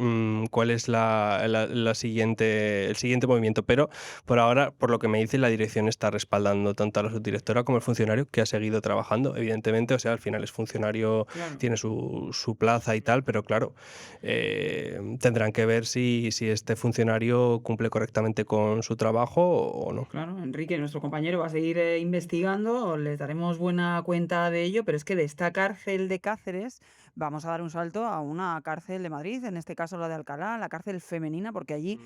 cuál es el siguiente movimiento. Pero por ahora, por lo que me dice, la dirección está respaldando tanto a la subdirectora como al funcionario que ha seguido trabajando, evidentemente. O sea, al final es funcionario, Claro. tiene su plaza y tal, pero claro, tendrán que ver si este funcionario cumple correctamente con su trabajo o no. Claro, Enrique, nuestro compañero va a seguir investigando, les daremos buena cuenta de ello, pero es que de esta cárcel de Cáceres vamos a dar un salto a una cárcel de Madrid, en este caso la de Alcalá, la cárcel femenina, porque allí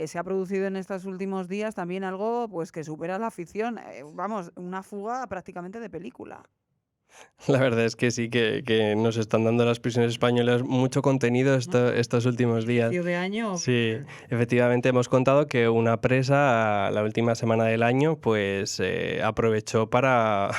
se ha producido en estos últimos días también algo pues que supera la ficción, vamos, una fuga prácticamente de película. La verdad es que sí, que nos están dando las prisiones españolas mucho contenido estos últimos días. Inicio de año. Sí, efectivamente hemos contado que una presa la última semana del año pues aprovechó para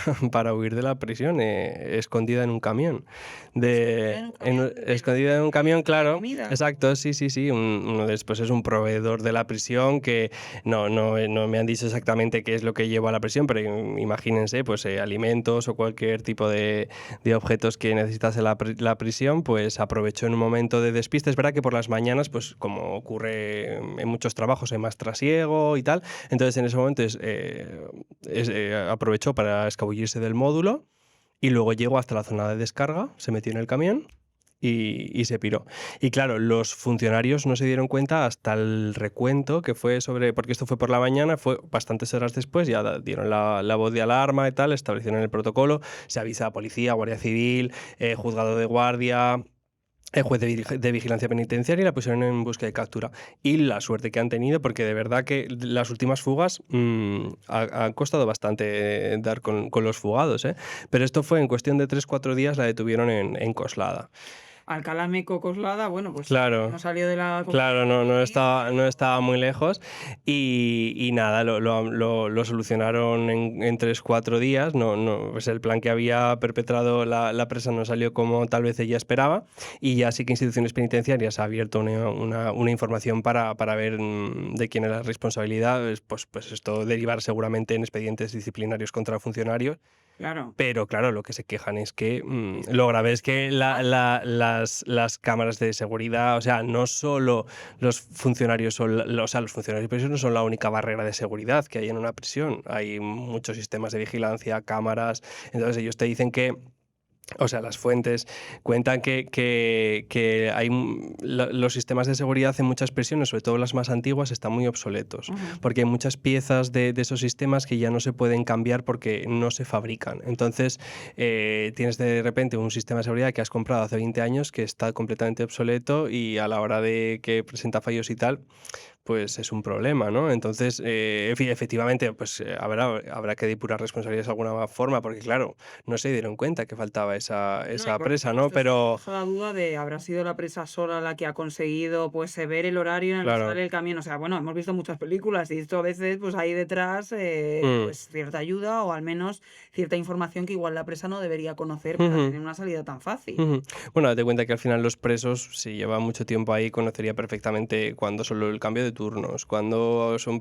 huir de la prisión, escondida en un camión. Escondida en un camión, claro. Comida. Exacto, sí. Uno después es un proveedor de la prisión que no me han dicho exactamente qué es lo que llevó a la prisión, pero imagínense, pues alimentos o cualquier tipo de objetos que necesitase la prisión, pues aprovechó en un momento de despiste. Es verdad que por las mañanas, pues como ocurre en muchos trabajos, hay más trasiego y tal, entonces en ese momento aprovechó para escabullirse del módulo y luego llegó hasta la zona de descarga, se metió en el camión y se piró. Y claro, los funcionarios no se dieron cuenta hasta el recuento que fue porque esto fue por la mañana, fue bastantes horas después, ya dieron la voz de alarma y tal, establecieron el protocolo, se avisa a policía, guardia civil, juzgado de guardia, el juez de vigilancia penitenciaria, y la pusieron en búsqueda de captura. Y la suerte que han tenido, porque de verdad que las últimas fugas han costado bastante dar con los fugados, ¿eh? Pero esto fue en cuestión de 3-4 días, la detuvieron en Coslada. Alcalá Meco Coslada, bueno, pues Claro. no salió de la... Claro, no estaba muy lejos y nada, lo solucionaron en 3-4 días. Pues el plan que había perpetrado la presa no salió como tal vez ella esperaba y ya sí que Instituciones Penitenciarias ha abierto una información para ver de quién es la responsabilidad. Pues esto derivar seguramente en expedientes disciplinarios contra funcionarios Claro. Pero claro, lo que se quejan es que lo grave es que las cámaras de seguridad, o sea, no solo los funcionarios o sea, los funcionarios de prisión no son la única barrera de seguridad que hay en una prisión. Hay muchos sistemas de vigilancia, cámaras. Entonces ellos te dicen que, o sea, las fuentes cuentan que hay los sistemas de seguridad en muchas prisiones, sobre todo las más antiguas, están muy obsoletos, porque hay muchas piezas de esos sistemas que ya no se pueden cambiar porque no se fabrican. Entonces, tienes de repente un sistema de seguridad que has comprado hace 20 años que está completamente obsoleto y a la hora de que presenta fallos y tal, pues es un problema, ¿no? Entonces, efectivamente, pues habrá que depurar responsabilidades de alguna forma, porque claro, no se dieron cuenta que faltaba esa No, y porque presa, ¿no? esto Pero, deja la duda de habrá sido la presa sola la que ha conseguido pues ver el horario en el que claro, sale el camión. O sea, bueno, hemos visto muchas películas y esto a veces pues hay detrás mm, pues cierta ayuda o al menos cierta información que igual la presa no debería conocer para ujú, tener una salida tan fácil. ujú. Bueno, date cuenta que al final los presos, si lleva mucho tiempo ahí, conocería perfectamente cuándo solo el cambio de turnos, cuándo son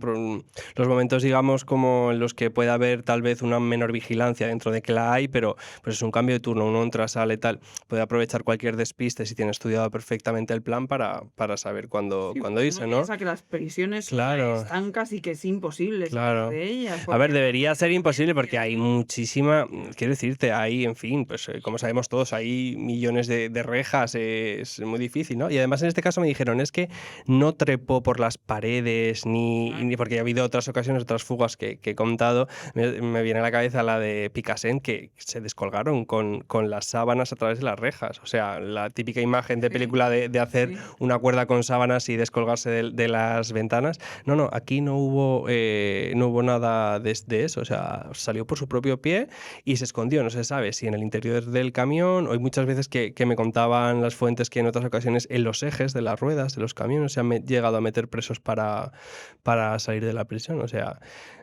los momentos, digamos, como en los que puede haber tal vez una menor vigilancia dentro de que la hay, pero pues es un cambio de turno, uno entra, sale, tal. Puede aprovechar cualquier despiste si tiene estudiado perfectamente el plan para saber cuándo, Sí, cuándo porque irse, uno ¿no? piensa que las prisiones Claro, están casi que es imposible salir claro. de ellas, A ver, porque debería ser imposible porque hay evidentemente, muchísima, quiero decirte, hay, en fin, pues como sabemos todos, hay millones de rejas, es muy difícil, ¿no? Y además en este caso me dijeron, es que no trepó por las paredes, ni porque ha habido otras ocasiones, otras fugas que he contado, me viene a la cabeza la de Picassent, que se descolgaron con las sábanas a través de las rejas, o sea, la típica imagen de sí, película de hacer sí. una cuerda con sábanas y descolgarse de las ventanas. No, aquí no hubo nada de eso, o sea, salió por su propio pie y se escondió, no se sabe si en el interior del camión, o hay muchas veces que me contaban las fuentes que en otras ocasiones en los ejes de las ruedas de los camiones se han llegado a meter presos para salir de la prisión, o sea,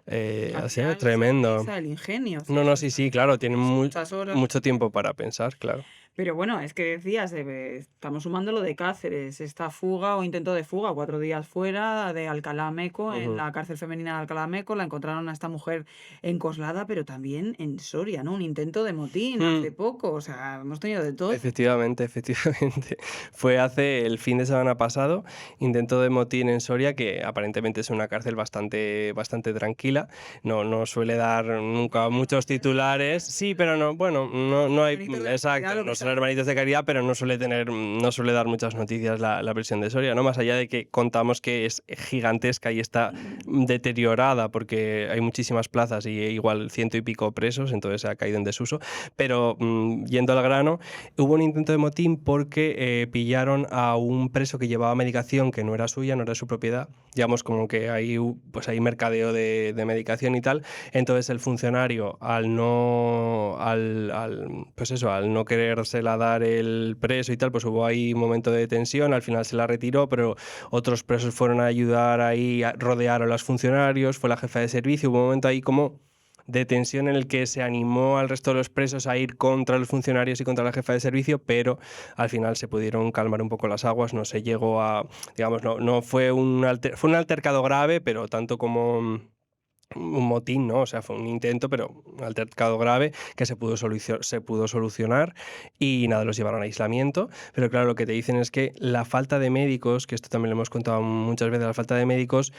Al ha sido final es la tremendo. prisa, el ingenio, No, no, ¿sabes? O sí, sea, sí, claro, tienen muchas horas. mucho tiempo para pensar, claro. Pero bueno, es que decías, estamos sumando lo de Cáceres, esta fuga o intento de fuga, 4 días fuera de Alcalá Meco, en Ujú. la cárcel femenina de Alcalá Meco, la encontraron a esta mujer en Coslada, pero también en Soria, ¿no? Un intento de motín hace Mm. poco, o sea, hemos tenido de todo. Efectivamente, efectivamente. Fue hace el fin de semana pasado, intento de motín en Soria, que aparentemente es una cárcel bastante tranquila. No suele dar nunca muchos titulares. Sí, pero no, bueno, no hay. Hermanitos de Exacto, caridad, lo no que son sea. hermanitos de caridad, pero no suele dar muchas noticias la prisión de Soria, ¿no? Más allá de que contamos que es gigantesca y está deteriorada, porque hay muchísimas plazas y igual 100 y pico presos, entonces ha caído en desuso. Pero yendo al grano, hubo un intento de motín porque pillaron a un preso que llevaba medicación que no era suya, no era de su propiedad. Digamos como que pues hay mercadeo de medicación y tal. Entonces el funcionario, pues eso, al no querérsela dar el preso y tal, pues hubo ahí un momento de tensión. Al final se la retiró, pero otros presos fueron a ayudar ahí, rodearon a los funcionarios, fue la jefa de servicio. Hubo un momento ahí como de tensión en el que se animó al resto de los presos a ir contra los funcionarios y contra la jefa de servicio, pero al final se pudieron calmar un poco las aguas, no se llegó a, digamos, no fue fue un altercado grave, pero tanto como un motín, ¿no? O sea, fue un intento, pero un altercado grave que se pudo solucionar y nada, los llevaron a aislamiento. Pero claro, lo que te dicen es que la falta de médicos, que esto también lo hemos contado muchas veces, la falta de médicos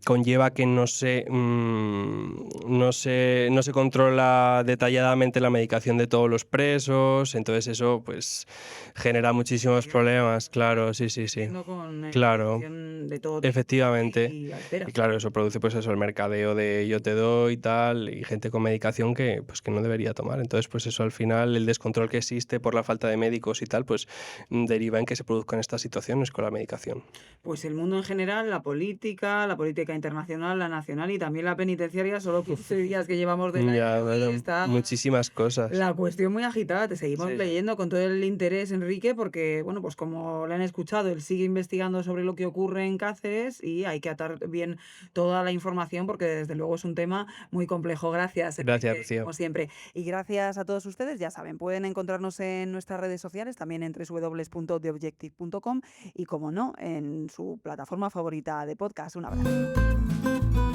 conlleva que no se controla detalladamente la medicación de todos los presos, entonces eso pues genera muchísimos problemas, claro, sí. Con Claro, medicación de todo tipo efectivamente. y altera. Y claro, eso produce pues eso, el mercadeo de yo te doy y tal, y gente con medicación que no debería tomar. Entonces, pues eso al final, el descontrol que existe por la falta de médicos y tal, pues deriva en que se produzcan estas situaciones con la medicación. Pues el mundo en general, la política internacional, la nacional y también la penitenciaria, solo 15 días que llevamos del Ya, año y bueno, está muchísimas cosas. la cuestión muy agitada. Te seguimos Sí. leyendo con todo el interés, Enrique, porque, bueno, pues como le han escuchado, él sigue investigando sobre lo que ocurre en Cáceres y hay que atar bien toda la información porque desde luego es un tema muy complejo. Gracias, Gracias, Enrique, Rocío. como siempre. Y gracias a todos ustedes, ya saben, pueden encontrarnos en nuestras redes sociales, también en www.theobjective.com y, como no, en su plataforma favorita de podcast. Un abrazo.